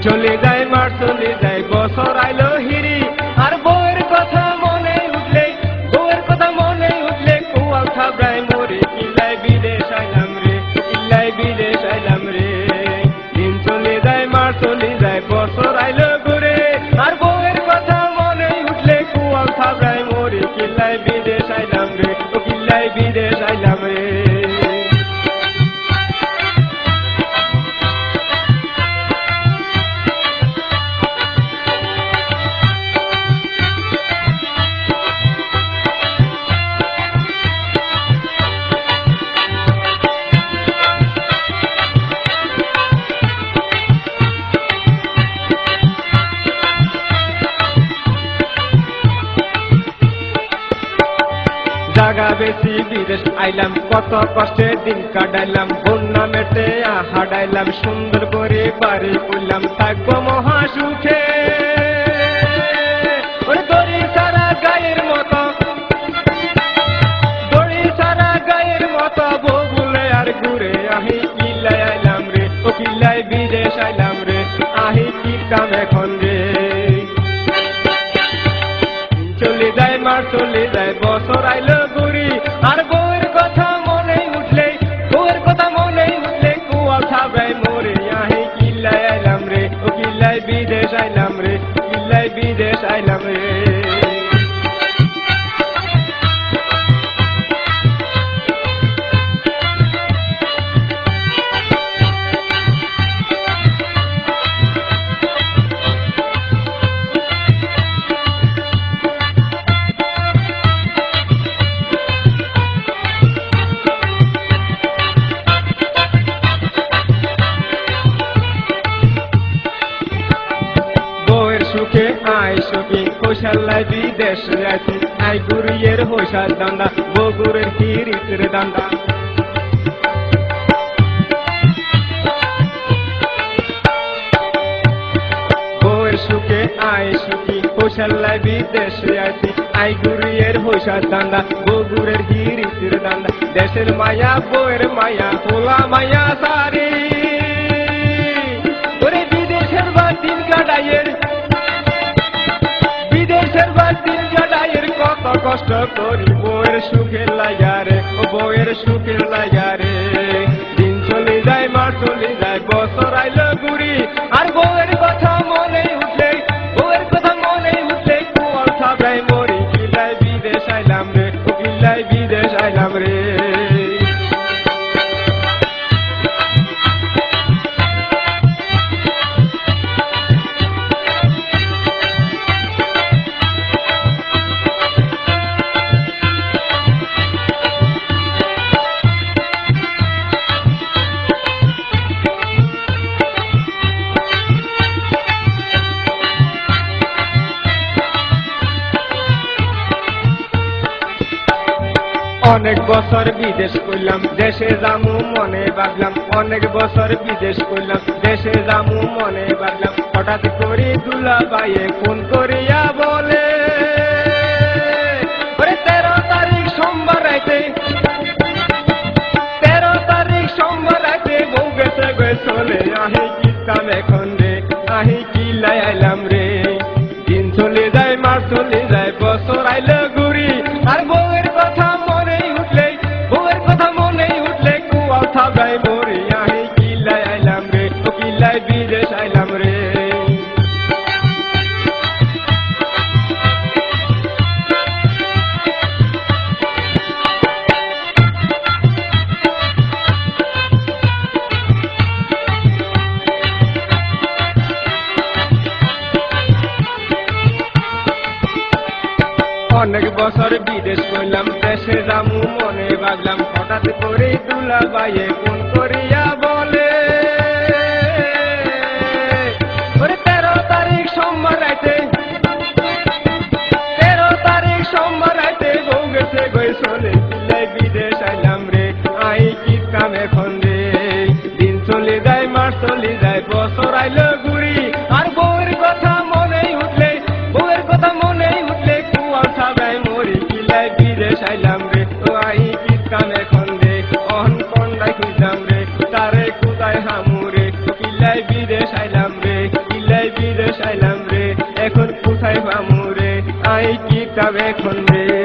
চলে যায় মাস চলে যায় বছর আইলো হিরি আর বউয়ের কথা মনে উঠলে বউয়ের কথা মনে উঠলে কুয়াল থাবড়ায় মরে কিল্লায় বিদেশ আইলাম রে কিল্লায় বিদেশ আইলাম রে দিন চলে যায় মাস চলে যায় বছর আইলো ঘুরে আর বউয়ের কথা মনে উঠলে কুয়াল থাবড়ায় মরে কিল্লায় বিদেশ আইলাম রে কিল্লায় বিদেশ আইলাম রে। জাগা বেশি বিদেশ আইলাম কত কষ্টে দিন কাটাইলাম বন্যা মেটে হাডাইলাম সুন্দর করে বাড়ি করলাম থাকবো মহা সুখে দড়ি সারা গায়ের মতো দড়ি সারা গায়ের মতো বগুলে আর ঘুরে আহি কিল্লায় আইলাম রে ও কিল্লায় বিদেশ আইলাম রে আহি কি কাম এখন রে চলে যায় মাস চলে যায় বছর আইলো ঘুরি আর বউয়ের কথা মনে উঠলে বউয়ের কথা মনে উঠলে কুয়াল থাবড়ায় মরে আহি কিল্লায় আইলাম রে ও কিল্লায় বিদেশ আইলাম রে কিল্লায় বিদেশ আইলাম রে। সুখে আয় সুখী হোসাল্লাই বিদেশ যাইছি আই গুরিয়ের হোসার দান্দা বগুরের হিরিতের দান্দা বউয়ের সুখে আয় সুখী হোসাল্লাই বিদেশ যাইছি আই গুরিয়ের হোসার দান্দা বগুরের হিরিতের দান্দা দেশের মায়া বউয়ের মায়া পোলা মায়া সারি ওরে বিদেশের বা দিন কাটাইয়ের কত কষ্ট করি বউয়ের সুখের লাগারে ও বউয়ের সুখের লাগারে দিন চলে যায় মাস চলে যায় বছর আইলো ঘুরি আর বউয়ের কথা মনে উঠলে বউয়ের কথা মনে উঠলে কুয়াল থাবড়ায় মরি কিল্লায় বিদেশ আইলাম রে ও কিল্লায় বিদেশ আইলাম রে। অনেক বছর বিদেশ করলাম দেশে যামু মনে ভাবলাম অনেক বছর বিদেশ করলাম দেশে যামু মনে ভাবলাম হঠাৎ করে দুলা বাইয়ে ফোন করিয়া বলে 13 তারিখ সোমবার রাইতে 13 তারিখ সোমবার রাইতে বউ গেছে গে চলে আহি কিতাম এখন রে আহি কিল্লায় আইলাম রে দিন চলে যায় মাস চলে যায় বছর আইলো ঘুরি আর বউয়ের কথা থাবড়ায় মরে আহি কিল্লায় আইলাম রে ও কিল্লায় বিদেশ আইলাম রে। অনেক বছর বিদেশ করলাম দেশে যামু মনে ভাবলাম হঠাৎ করে দুলা বাইয়ে ফোন করিয়া বলে 13 তারিখ সোমবার রাইতে 13 তারিখ সোমবার রাইতে বউ গেছে গই চলে কিল্লায় বিদেশ আইলাম রে আই কি কাম এখন রে দিন চলে যায় মাস চলে যায় বছর আইলো ঘুরি আর বউয়ের কথা মনে উঠলে বউয়ের কথা মনে উঠলে কুয়াল থাবড়ায় মরি কিল্লায় বিদেশ আইলাম রে ও আই কি কাম এখন রে অহন কন্ডাই খুঁজলাম রে তারে কোথায় হামুরে কিল্লায় বিদেশ আইলাম রে। কোথায় পামুরে আই কিতাবে এখন রে